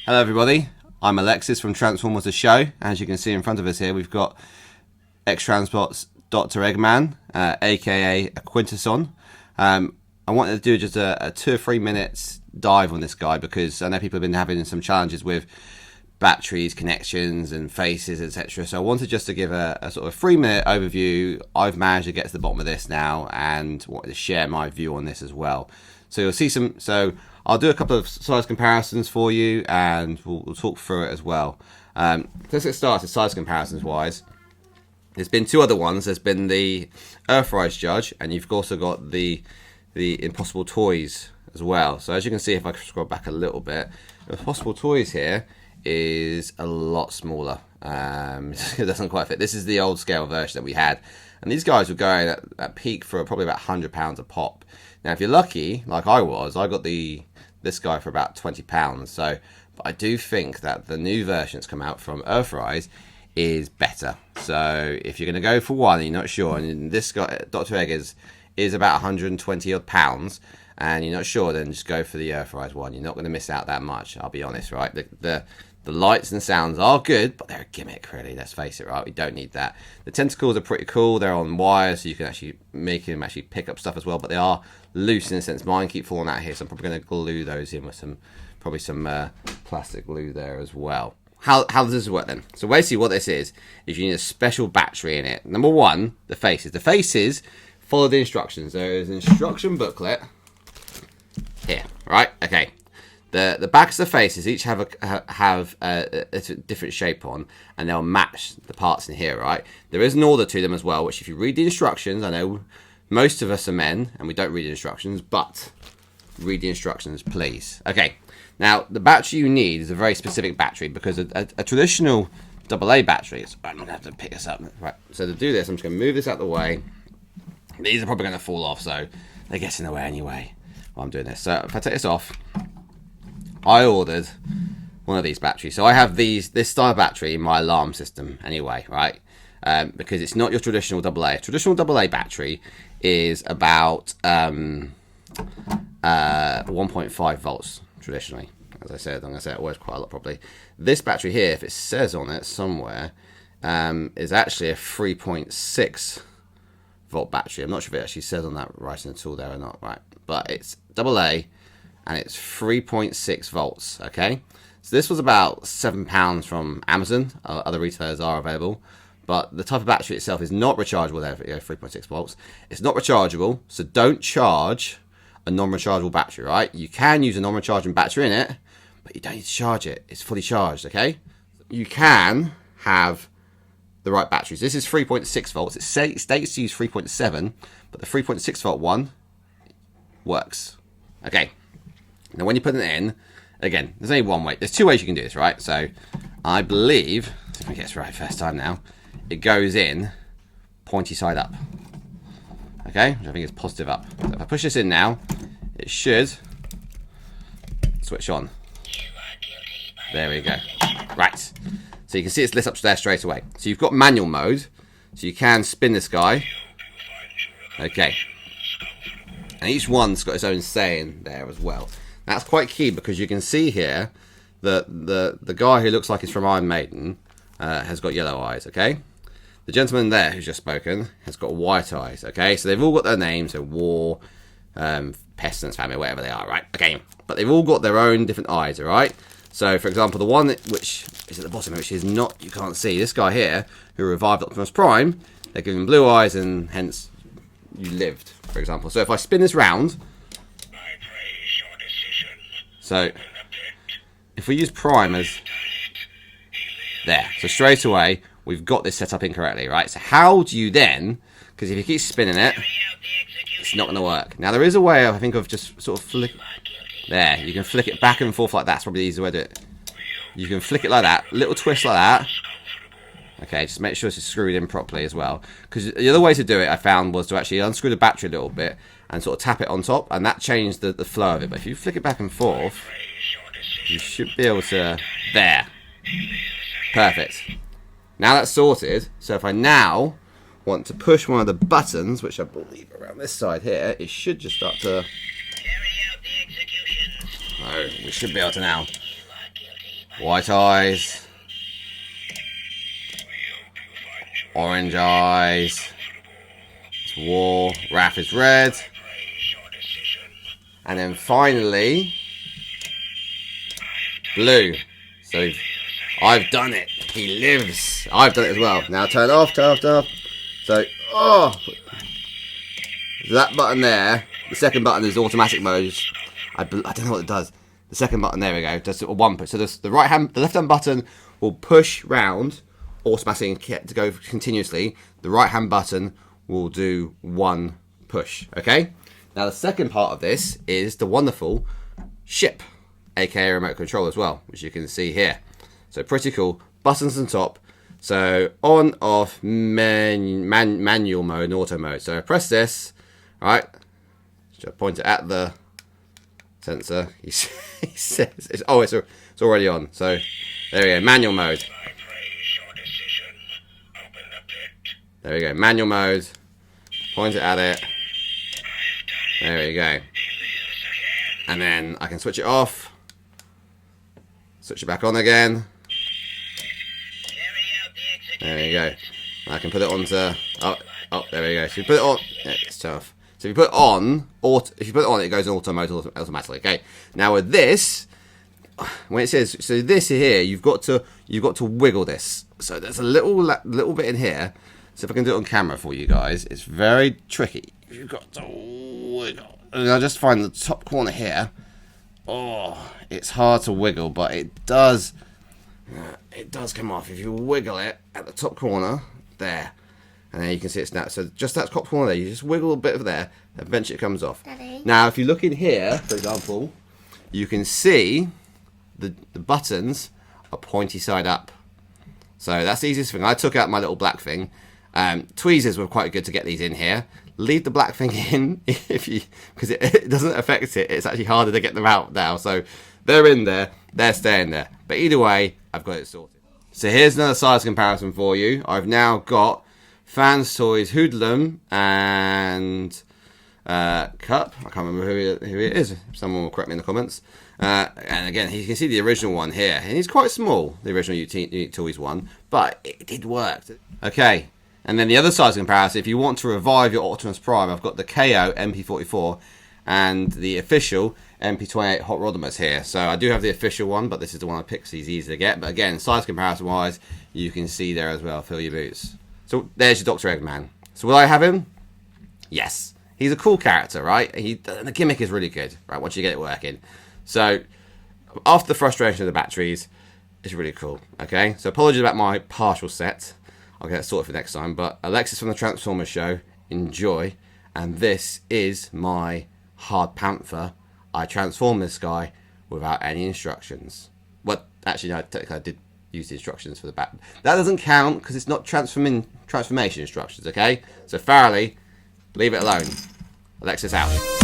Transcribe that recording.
Hello everybody, I'm Alexis from Transformers The Show. As you can see in front of us here, we've got X-Transbots Dr. Eggman, aka a Quintesson. I wanted to do just a 2 or 3 minutes dive on this guy because I know people have been having some challenges with batteries, connections and faces, etc. So I wanted just to give a sort of 3-minute overview. I've managed to get to the bottom of this now and wanted to share my view on this as well. So you'll see so I'll do a couple of size comparisons for you and we'll talk through it as well. Let's get started size comparisons wise. There's been 2 other ones. There's been the Earthrise Judge and you've also got the Impossible Toys as well. So as you can see, if I scroll back a little bit, the Impossible Toys here is a lot smaller. It doesn't quite fit. This is the old scale version that we had, and these guys were going at peak for probably about £100 a pop. Now if you're lucky like I was, I got this guy for about £20. So but I do think that the new version that's come out from Earthrise is better. So if you're going to go for one and you're not sure, and this guy Dr. Egg is about 120 odd pounds and you're not sure, then just go for the Earthrise one. You're not going to miss out that much, I'll be honest, right? The lights and sounds are good, but they're a gimmick, really. Let's face it, right? We don't need that. The tentacles are pretty cool. They're on wires, so you can actually make him actually pick up stuff as well. But they are loose in a sense. Mine keep falling out here, so I'm probably going to glue those in with some plastic glue there as well. How does this work then? So basically, what this is you need a special battery in it. Number one, the faces. The faces follow the instructions. There is an instruction booklet here, right? Okay. The backs of the faces each have a different shape on, and they'll match the parts in here, right? There is an order to them as well, which if you read the instructions, I know most of us are men and we don't read the instructions, but read the instructions, please. Okay, now the battery you need is a very specific battery because a traditional AA battery, I'm going to have to pick this up, right? So to do this, I'm just going to move this out of the way. These are probably going to fall off, so they get in the way anyway while I'm doing this. So if I take this off, I ordered one of these batteries. So I have this style battery in my alarm system anyway, right? Because it's not your traditional AA. A traditional AA battery is about 1.5 volts traditionally. As I said, I'm going to say it works quite a lot probably. This battery here, if it says on it somewhere, is actually a 3.6 volt battery. I'm not sure if it actually says on that writing at all there or not, right? But it's AA. And it's 3.6 volts, okay? So this was about £7 from Amazon. Other retailers are available. But the type of battery itself is not rechargeable there, 3.6 volts. It's not rechargeable, so don't charge a non-rechargeable battery, right? You can use a non-rechargeable battery in it, but you don't need to charge it. It's fully charged, okay? You can have the right batteries. This is 3.6 volts. It states to use 3.7, but the 3.6 volt one works, okay? Now, when you put it in, again, there's only one way. There's 2 ways you can do this, right? So, I believe, if I get this right first time now, it goes in pointy side up. Okay? Which I think is positive up. So, if I push this in now, it should switch on. There we go. Right. So, you can see it's lit up there straight away. So, you've got manual mode. So, you can spin this guy. Okay. And each one's got its own saying there as well. That's quite key because you can see here that the guy who looks like he's from Iron Maiden has got yellow eyes, okay? The gentleman there who's just spoken has got white eyes, okay? So they've all got their names, so War, Pestilence Family, whatever they are, right? Okay, but they've all got their own different eyes, all right? So, for example, the one which is at the bottom, which is not, you can't see, this guy here who revived Optimus Prime, they're giving blue eyes and hence you lived, for example. So if I spin this round, so if we use Prime as there, so straight away we've got this set up incorrectly, right? So how do you then, because if you keep spinning it, it's not going to work. Now there is a way, I think, of just sort of flick, there, you can flick it back and forth like that. That's probably the easier way to do it. You can flick it like that, little twist like that. Okay, just make sure it's screwed in properly as well. Because the other way to do it, I found, was to actually unscrew the battery a little bit and sort of tap it on top, and that changed the flow of it. But if you flick it back and forth, you should be able to... There. Perfect. Now that's sorted. So if I now want to push one of the buttons, which I believe around this side here, it should just start to... Oh, we should be able to now White eyes. Orange eyes. It's war. Raph is red. And then finally, blue. So I've done it. He lives. I've done it as well. Now turn off, turn off, turn off. So, that button there, the second button is automatic mode. I don't know what it does. The second button, there we go, does a one push. So the left hand button will push round automatically to go continuously. The right hand button will do one push. Okay. Now the second part of this is the wonderful ship, aka remote control as well, which you can see here. So pretty cool. Buttons on top. So on, off, manual mode and auto mode. So I press this. All right. Just point it at the sensor. He says it's already on. So there we go. Manual mode. There we go. Manual mode. Point it at it. There we go. And then I can switch it off. Switch it back on again. There you go. And I can put it onto. Oh, there we go. So you put it on. Yeah, it's tough. So if you put it on, it goes in auto mode automatically. Okay. Now with this, when it says so, this here, you've got to wiggle this. So there's a little bit in here. So if I can do it on camera for you guys, it's very tricky. You've got to wiggle. And I just find the top corner here. Oh, it's hard to wiggle, but it does. It does come off if you wiggle it at the top corner there. And then you can see it snap. So just that top corner there, you just wiggle a bit of there, and eventually it comes off. Daddy. Now, if you look in here, for example, you can see the buttons are pointy side up. So that's the easiest thing. I took out my little black thing. Tweezers were quite good to get these in here. Leave the black thing in because it doesn't affect it. It's actually harder to get them out now. So they're in there. They're staying there. But either way, I've got it sorted. So here's another size comparison for you. I've now got Fans Toys Hoodlum and Cup. I can't remember who it is. Someone will correct me in the comments. And again, you can see the original one here. And he's quite small, the original Unique Toys one. But it did work. Okay. And then the other size comparison, if you want to revive your Optimus Prime, I've got the KO MP44 and the official MP28 Hot Rodimus here. So I do have the official one, but this is the one I picked, so he's easy to get. But again, size comparison wise, you can see there as well. Fill your boots. So there's your Dr. Eggman. So will I have him? Yes. He's a cool character, right? And the gimmick is really good, right? Once you get it working. So after the frustration of the batteries, it's really cool. Okay. So apologies about my partial set. I'll get that sorted for next time. But Alexis from the Transformers show, enjoy. And this is my Hard Panther. I transform this guy without any instructions. Well, actually, no, technically I did use the instructions for the back. That doesn't count because it's not transformation instructions, okay? So Farrelly, leave it alone. Alexis out.